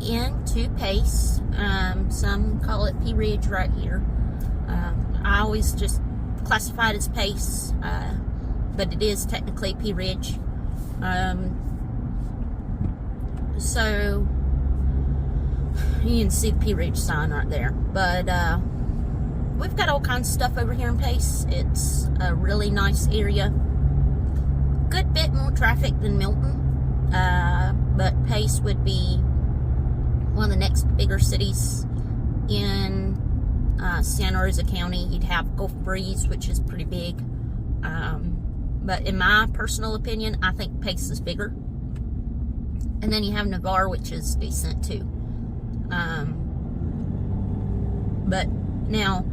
into Pace. Some call it Pea Ridge right here. I always just classify it as Pace, but it is technically Pea Ridge. So you can see the Pea Ridge sign right there. But we've got all kinds of stuff over here in Pace. It's a really nice area. Good bit more traffic than Milton. But Pace would be one of the next bigger cities in Santa Rosa County. You'd have Gulf Breeze, which is pretty big. But in my personal opinion, I think Pace is bigger. And then you have Navarre, which is decent too. But now,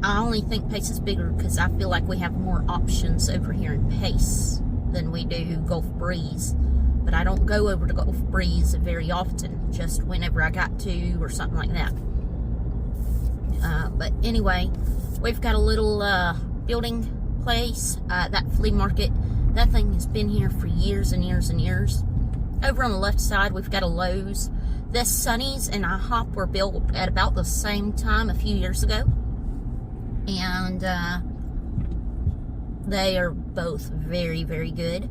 I only think Pace is bigger because I feel like we have more options over here in Pace than we do Gulf Breeze. But I don't go over to Gulf Breeze very often, just whenever I got to or something like that. But anyway, we've got a little building place, that flea market. That thing has been here for years and years and years. Over on the left side, we've got a Lowe's. The Sonny's and IHOP were built at about the same time a few years ago. And they are both very, very good.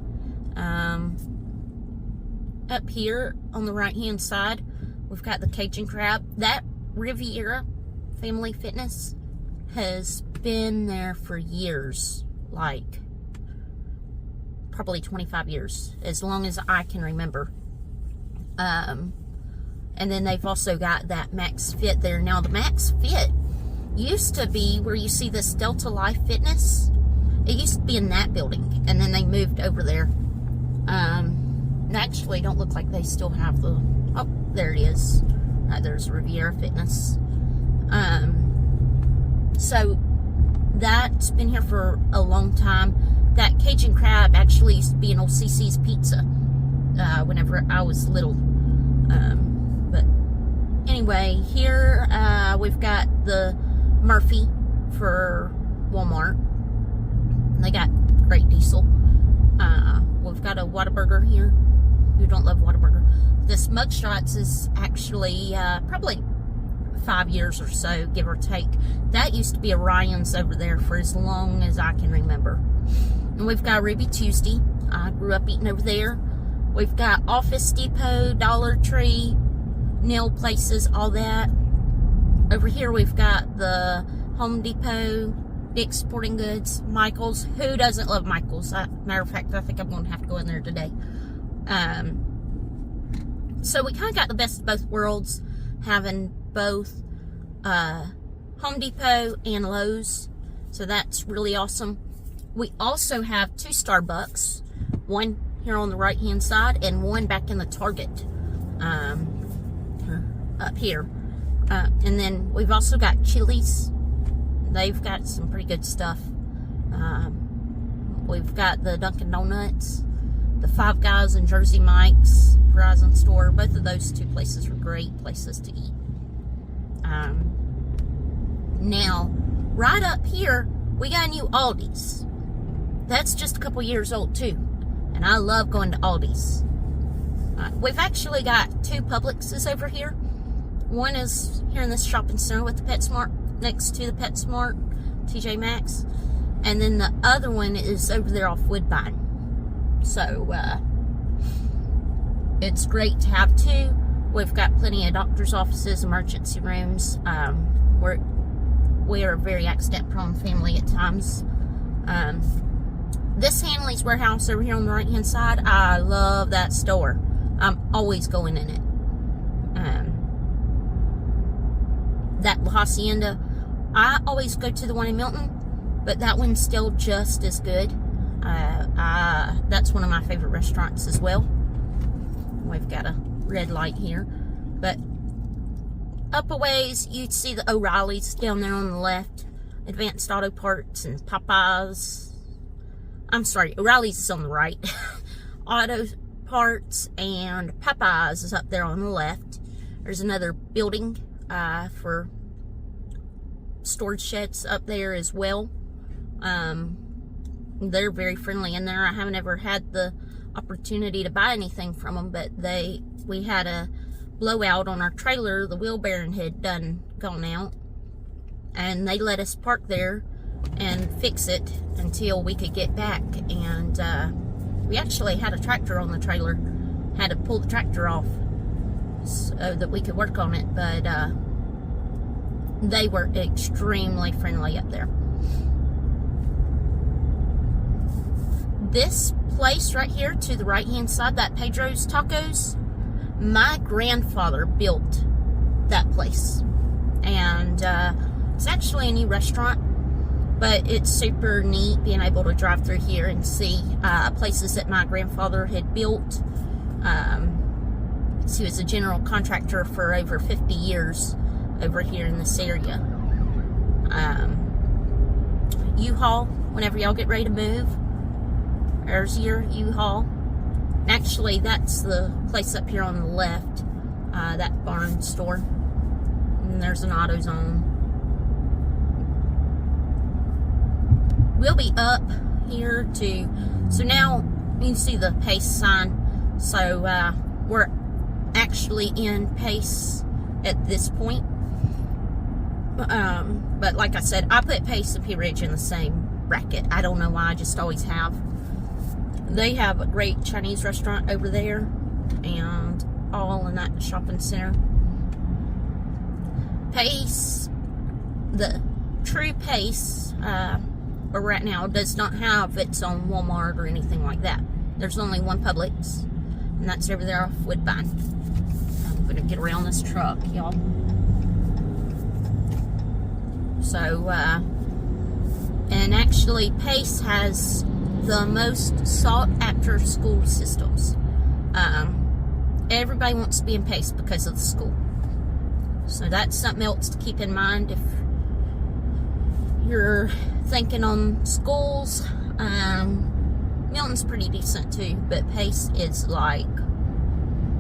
Up here on the right-hand side, we've got the Cajun Crab. That Riviera Family Fitness has been there for years, like probably 25 years, as long as I can remember. And then they've also got that Max Fit there. Now, the Max Fit used to be where you see this Delta Life Fitness. It used to be in that building, and then they moved over there. Actually, don't look like they still have the... Oh, there it is. There's Riviera Fitness. So that's been here for a long time. That Cajun Crab actually used to be an old CC's Pizza whenever I was little. But anyway, here we've got the Murphy for Walmart. They got great diesel. We've got a Whataburger here. Who don't love Whataburger? This Mugshots is actually probably 5 years or so, give or take. That used to be a Ryan's over there for as long as I can remember. And we've got Ruby Tuesday. I grew up eating over there. We've got Office Depot, Dollar Tree, nail places, all that. Over here we've got the Home Depot, Dick's Sporting Goods, Michael's. Who doesn't love Michael's? Matter of fact, I think I'm going to have to go in there today. So we kind of got the best of both worlds, having both Home Depot and Lowe's. So that's really awesome. We also have 2 Starbucks, one here on the right hand side and one back in the Target up here. And then we've also got Chili's. They've got some pretty good stuff. We've got the Dunkin' Donuts, the Five Guys and Jersey Mike's Verizon store. Both of those 2 places are great places to eat. Now, right up here, we got a new Aldi's. That's just a couple years old too. And I love going to Aldi's. We've actually got 2 Publixes over here. One is here in this shopping center with the PetSmart, next to the PetSmart, TJ Maxx. And then the other one is over there off Woodbine. So, it's great to have 2. We've got plenty of doctor's offices, emergency rooms. We are a very accident-prone family at times. This Hanley's Warehouse over here on the right-hand side, I love that store. I'm always going in it. That La Hacienda, I always go to the one in Milton, but that one's still just as good. That's one of my favorite restaurants as well. We've got a red light here. But up a ways, you'd see the O'Reilly's down there on the left. Advanced Auto Parts and Popeyes. I'm sorry, O'Reilly's is on the right. Auto Parts and Popeyes is up there on the left. There's another building for storage sheds up there as well. They're very friendly in there. I haven't ever had the opportunity to buy anything from them, but they we had a blowout on our trailer. The wheel bearing had gone out, and they let us park there and fix it until we could get back. And we actually had a tractor on the trailer, had to pull the tractor off so that we could work on it, but they were extremely friendly up there. This place right here to the right hand side, that Pedro's Tacos, my grandfather built that place, and it's actually a new restaurant, but it's super neat being able to drive through here and see places that my grandfather had built. He was a general contractor for over 50 years over here in this area. U-Haul, whenever y'all get ready to move, there's your U-Haul. Actually, that's the place up here on the left, that barn store. And there's an AutoZone. We'll be up here too. So now you can see the Pace sign. So we're actually in Pace at this point. But like I said, I put Pace and Pea Ridge in the same bracket. I don't know why, I just always have. They have a great Chinese restaurant over there, and all in that shopping center. Pace, the true Pace, where we're at now, does not have its own Walmart or anything like that. There's only one Publix, and that's over there off Woodbine. I'm going to get around this truck, y'all. So, and actually Pace has the most sought after school systems. Everybody wants to be in Pace because of the school. So that's something else to keep in mind if you're thinking on schools. Milton's pretty decent too, but Pace is like,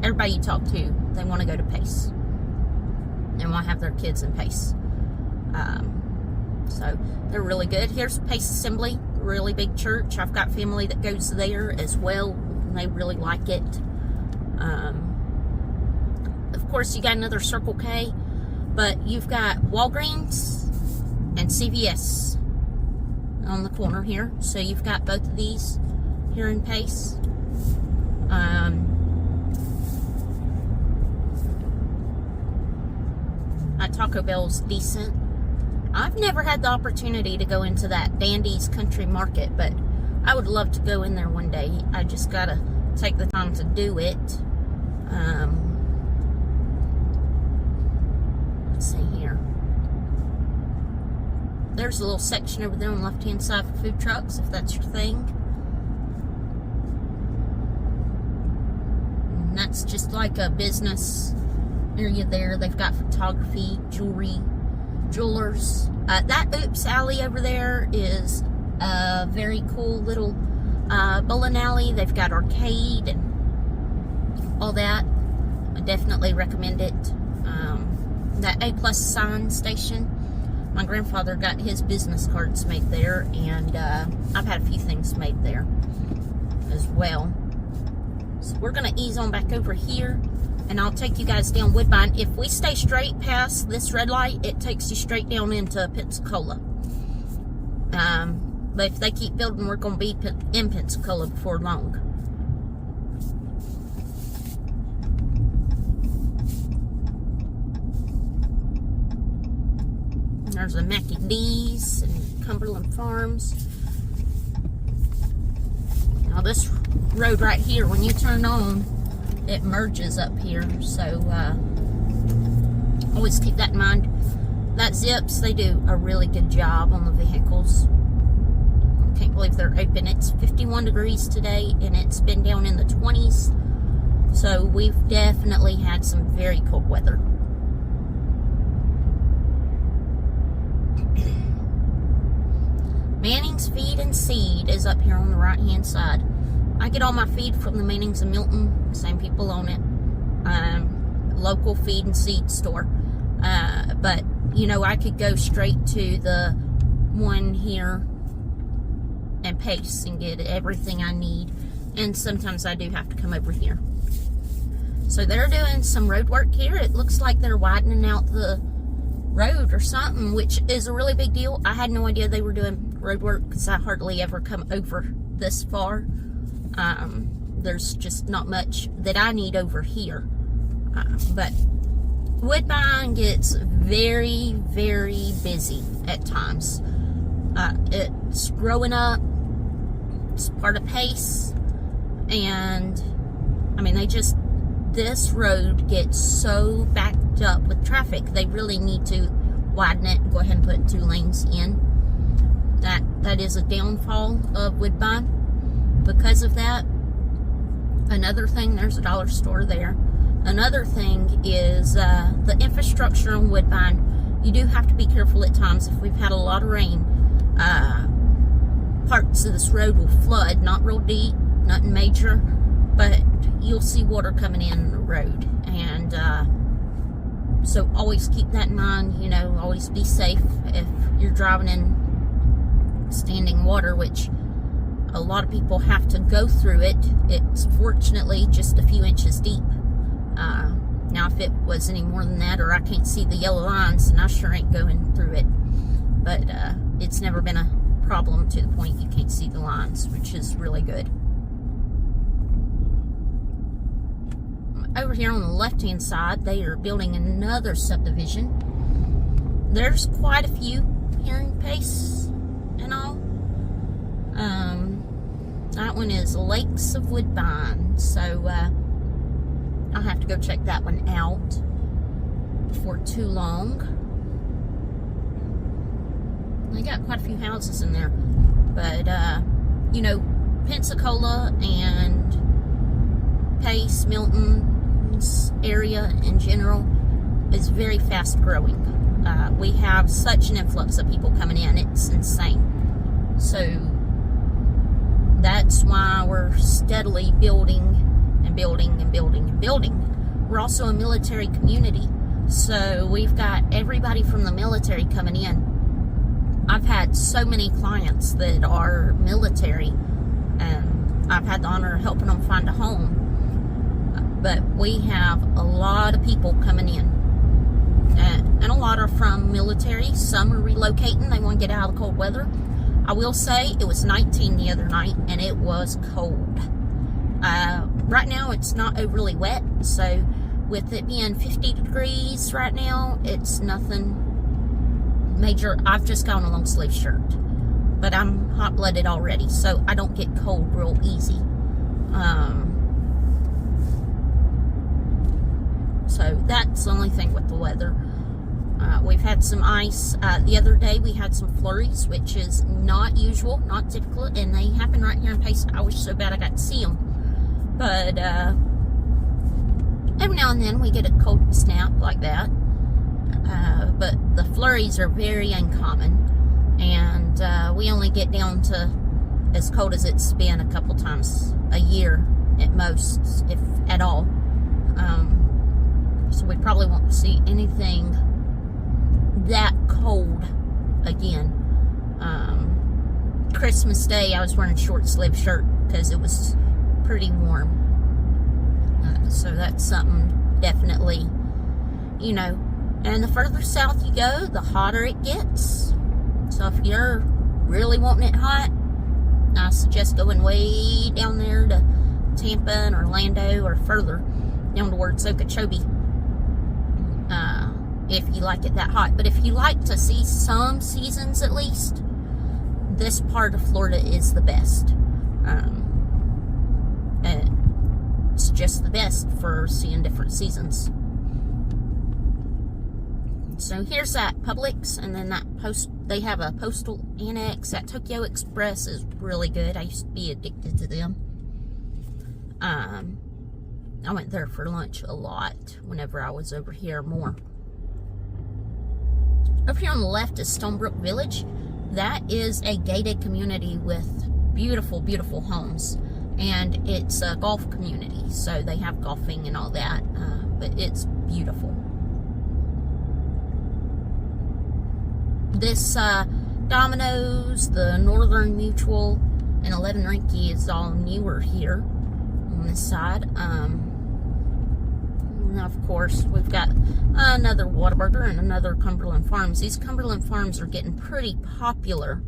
everybody you talk to, they want to go to Pace and want to have their kids in Pace. So they're really good. Here's Pace Assembly, really big church. I've got family that goes there as well, and they really like it. Of course, you got another Circle K, but you've got Walgreens and CVS on the corner here. So you've got both of these here in Pace. That Taco Bell's decent. I've never had the opportunity to go into that Dandy's Country Market, but I would love to go in there one day. I just gotta take the time to do it. Let's see here. There's a little section over there on the left-hand side for food trucks, if that's your thing. And that's just like a business area there. They've got photography, jewelry, jewelers. That Oops Alley over there is a very cool little bowling alley. They've got arcade and all that. I definitely recommend it. That A+ sign station, my grandfather got his business cards made there, and I've had a few things made there as well. So we're going to ease on back over here, and I'll take you guys down Woodbine. If we stay straight past this red light, it takes you straight down into Pensacola. But if they keep building, we're going to be in Pensacola before long. There's a Mackie D's and Cumberland Farms. Now this road right here, when you turn on, it merges up here, so always keep that in mind. That Zips, they do a really good job on the vehicles. I can't believe they're open. It's 51 degrees today, and it's been down in the 20s, so we've definitely had some very cold weather. Manning's Feed and Seed is up here on the right hand side. I get all my feed from the Mannings of Milton, same people own it. Local feed and seed store. But you know, I could go straight to the one here and Pace and get everything I need, and sometimes I do have to come over here. So they're doing some road work here. It looks like they're widening out the road or something, which is a really big deal. I had no idea they were doing road work because I hardly ever come over this far. There's just not much that I need over here. But Woodbine gets very, very busy at times. It's growing up. It's part of Pace. And, I mean, this road gets so backed up with traffic, they really need to widen it and go ahead and put 2 lanes in. That is a downfall of Woodbine because of that. Another thing, there's a dollar store there. Another thing is the infrastructure on Woodbine. You do have to be careful at times. If we've had a lot of rain, parts of this road will flood. Not real deep, nothing major, but you'll see water coming in the road. And so always keep that in mind. You know, always be safe if you're driving in standing water, which a lot of people have to go through it. It's fortunately just a few inches deep. Now if it was any more than that, or I can't see the yellow lines, then I sure ain't going through it. But it's never been a problem to the point you can't see the lines, which is really good. Over here on the left hand side, they are building another subdivision. There's quite a few here in Pace and all. That one is Lakes of Woodbine, so I'll have to go check that one out before too long. They got quite a few houses in there, but you know, Pensacola and Pace, Milton's area in general is very fast growing. We have such an influx of people coming in, it's insane. So that's why we're steadily building and building and building and building. We're also a military community, so we've got everybody from the military coming in. I've had so many clients that are military, and I've had the honor of helping them find a home. But we have a lot of people coming in, and a lot are from military. Some are relocating. They want to get out of the cold weather. I will say it was 19 the other night, and it was cold. Right now it's not overly wet, so with it being 50 degrees right now, it's nothing major. I've just got on a long sleeve shirt, but I'm hot-blooded already, so I don't get cold real easy. So that's the only thing with the weather. We've had some ice. The other day we had some flurries, which is not usual, not typical, and they happen right here in Pace. I wish so bad I got to see them. But every now and then we get a cold snap like that. But the flurries are very uncommon, and we only get down to as cold as it's been a couple times a year at most, if at all. So we probably won't see anything that cold again. Christmas Day I was wearing a short sleeve shirt because it was pretty warm. So that's something definitely, you know. And the further south you go, the hotter it gets. So if you're really wanting it hot, I suggest going way down there to Tampa and Orlando, or further down towards Okeechobee, if you like it that hot. But if you like to see some seasons at least, this part of Florida is the best. It's just the best for seeing different seasons. So here's that Publix, and then that they have a postal annex. That Tokyo Express is really good. I used to be addicted to them. I went there for lunch a lot whenever I was over here more. Over here on the left is Stonebrook Village. That is a gated community with beautiful, beautiful homes. And it's a golf community, so they have golfing and all that. But it's beautiful. This Domino's, the Northern Mutual, and 11 Rinky is all newer here on this side. And of course, we've got another Whataburger and another Cumberland Farms. These Cumberland Farms are getting pretty popular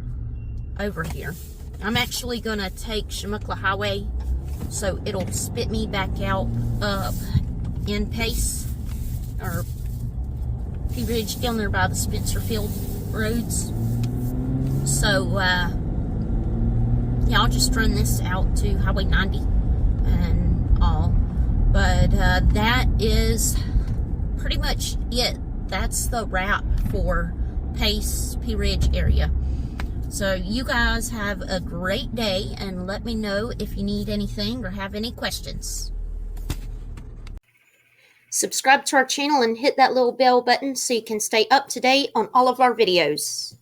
over here. I'm actually going to take Chemukla Highway, so it'll spit me back out in Pace, or Pea Ridge, down there by the Spencerfield roads. So, yeah, I'll just run this out to Highway 90 and all. But that is pretty much it. That's the wrap for Pace, Pea Ridge area. So you guys have a great day, and let me know if you need anything or have any questions. Subscribe to our channel and hit that little bell button so you can stay up to date on all of our videos.